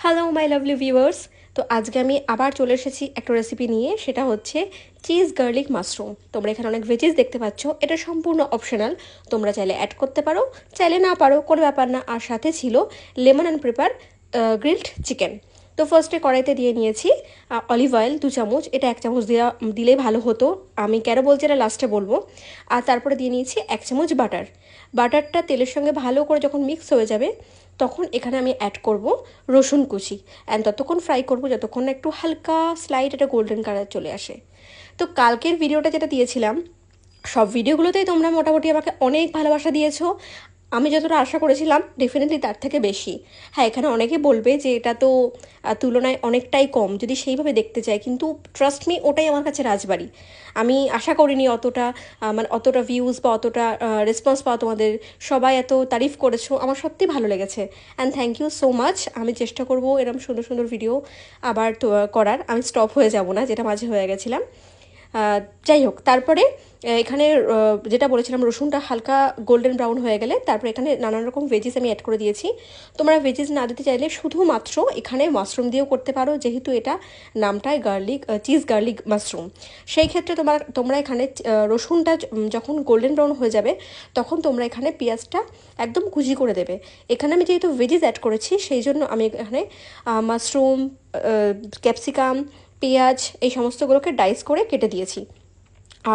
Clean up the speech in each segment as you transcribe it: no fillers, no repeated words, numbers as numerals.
Hello my lovely viewers. তো আজকে আমি আবার চলে এসেছি একটা রেসিপি নিয়ে, সেটা হচ্ছে চিজ গার্লিক মাশরুম। তোমরা এখানে অনেক ভেজিস দেখতে পাচ্ছ, এটা সম্পূর্ণ অপশনাল, তোমরা চাইলে অ্যাড করতে পারো, চাইলে না পারো, কোনো ব্যাপার না। আর সাথে ছিল lemon and paper grilled chicken. তো ফার্স্টে কড়াইতে দিয়ে নিয়েছি অলিভ অয়েল 2 চামচ, এটা 1 চামচ দিলেই ভালো হতো, আমি কেন বলছি এটা লাস্টে বলবো। আর তারপরে দিয়ে নিয়েছি 1 চামচ বাটার। বাটারটা তেলের সঙ্গে ভালো করে যখন মিক্স হয়ে যাবে তখন এখানে আমি অ্যাড করব রসুন কুচি, অ্যান্ড ততক্ষণ ফ্রাই করব যতক্ষণ না একটু হালকা স্লাইড একটা গোল্ডেন কালার চলে আসে। তো কালকের ভিডিওটা যেটা দিয়েছিলাম, সব ভিডিওগুলোতেই তোমরা মোটামুটি আমাকে অনেক ভালোবাসা দিয়েছো, আমি যতটা আশা করেছিলাম ডেফিনেটলি তার থেকে বেশি। হ্যাঁ, এখানে অনেকে বলবে যে এটা তো তুলনায় অনেকটাই কম যদি সেইভাবে দেখতে চাই, কিন্তু ট্রাস্ট মি, ওটাই আমার কাছে রাজবাড়ি। আমি আশা করিনি অতটা মানে অতটা ভিউজ বা অতটা রেসপন্স পাওয়া। তোমাদের সবাই এত তারিফ করেছো, আমার সত্যি ভালো লেগেছে, and thank you so much. আমি চেষ্টা করবো এরকম সুন্দর সুন্দর ভিডিও আবার করার, আমি স্টপ হয়ে যাব না, যেটা মাঝে হয়ে গেছিলাম। যাই হোক, তারপরে এখানে যেটা বলেছিলাম, রসুনটা হালকা গোল্ডেন ব্রাউন হয়ে গেলে তারপরে এখানে নানান রকম ভেজিস আমি অ্যাড করে দিয়েছি। তোমরা ভেজিস না দিতে চাইলে শুধুমাত্র এখানে মাশরুম দিয়েও করতে পারো, যেহেতু এটা নামটাই চিজ গার্লিক মাশরুম। সেই ক্ষেত্রে তোমরা এখানে রসুনটা যখন গোল্ডেন ব্রাউন হয়ে যাবে তখন তোমরা এখানে পেঁয়াজটা একদম কুচি করে দেবে। এখানে আমি যেহেতু ভেজিস অ্যাড করেছি সেই জন্য আমি এখানে মাশরুম, ক্যাপসিকাম, পেঁয়াজ এই সমস্তগুলোকে ডাইস করে কেটে দিয়েছি।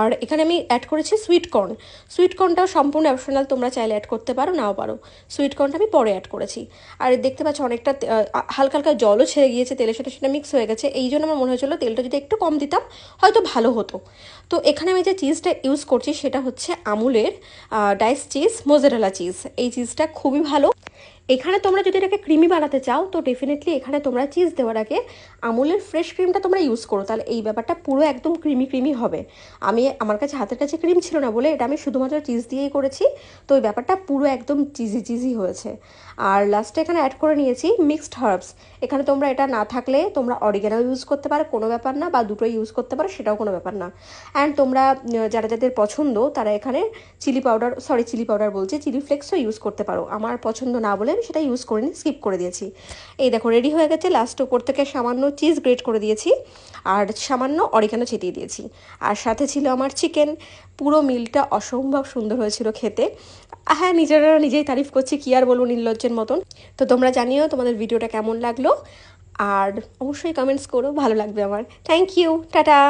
আর এখানে আমি অ্যাড করেছি সুইটকর্ন। সুইটকর্নটাও সম্পূর্ণ অপশনাল, তোমরা চাইলে অ্যাড করতে পারো, নাও পারো। সুইটকর্নটা আমি পরে অ্যাড করেছি। আর দেখতে পাচ্ছ অনেকটা হালকা হালকা জলও ছেড়ে গিয়েছে, তেলের সাথে সেটা মিক্স হয়ে গেছে। এই জন্য আমার মনে হয়েছিল তেলটা যদি একটু কম দিতাম হয়তো ভালো হতো। তো এখানে আমি যে চিজটা ইউজ করছি সেটা হচ্ছে আমুলের ডাইস চিজ, মোজারেলা চিজ। এই চিজটা খুবই ভালো। এখানে তোমরা যদি এটাকে ক্রিমি বানাতে চাও তো ডেফিনেটলি এখানে তোমরা চিজ দেওয়ার আগে আমুলের ফ্রেশ ক্রিমটা তোমরা ইউজ করো, তাহলে এই ব্যাপারটা পুরো একদম ক্রিমি ক্রিমি হবে। আমার কাছে হাতের কাছে ক্রিম ছিল না বলে এটা আমি শুধুমাত্র চিজ দিয়েই করেছি, তো ওই ব্যাপারটা পুরো একদম চিজি চিজি হয়েছে। আর লাস্টে এখানে অ্যাড করে নিয়েছি মিক্সড হার্বস। এখানে তোমরা এটা না থাকলে তোমরা অরিগ্যানো ইউজ করতে পারো, কোনো ব্যাপার না, বা দুটোই ইউজ করতে পারো, সেটাও কোনো ব্যাপার না। অ্যান্ড তোমরা যারা যাদের পছন্দ তারা এখানে চিলি পাউডার বলছি, চিলি ফ্লেক্সও ইউজ করতে পারো। আমার পছন্দ না বলে আমি সেটা ইউজ করিনি, স্কিপ করে দিয়েছি। এই দেখো রেডি হয়ে গেছে। লাস্ট উপর থেকে সামান্য চিজ গ্রেট করে দিয়েছি আর সামান্য অরিগানো ছিটিয়ে দিয়েছি, আর সাথে ছিল আমার চিকেন। পুরো মিলটা অসম্ভব সুন্দর হয়েছিল খেতে। হ্যাঁ, নিজেই তারিফ করছি, কি আর বলবো নির্লজ্জের মতন। তো তোমরা জানিও তোমাদের ভিডিওটা কেমন লাগলো, আর অবশ্যই কমেন্টস করো, ভালো লাগবে আমার। Thank you, tata.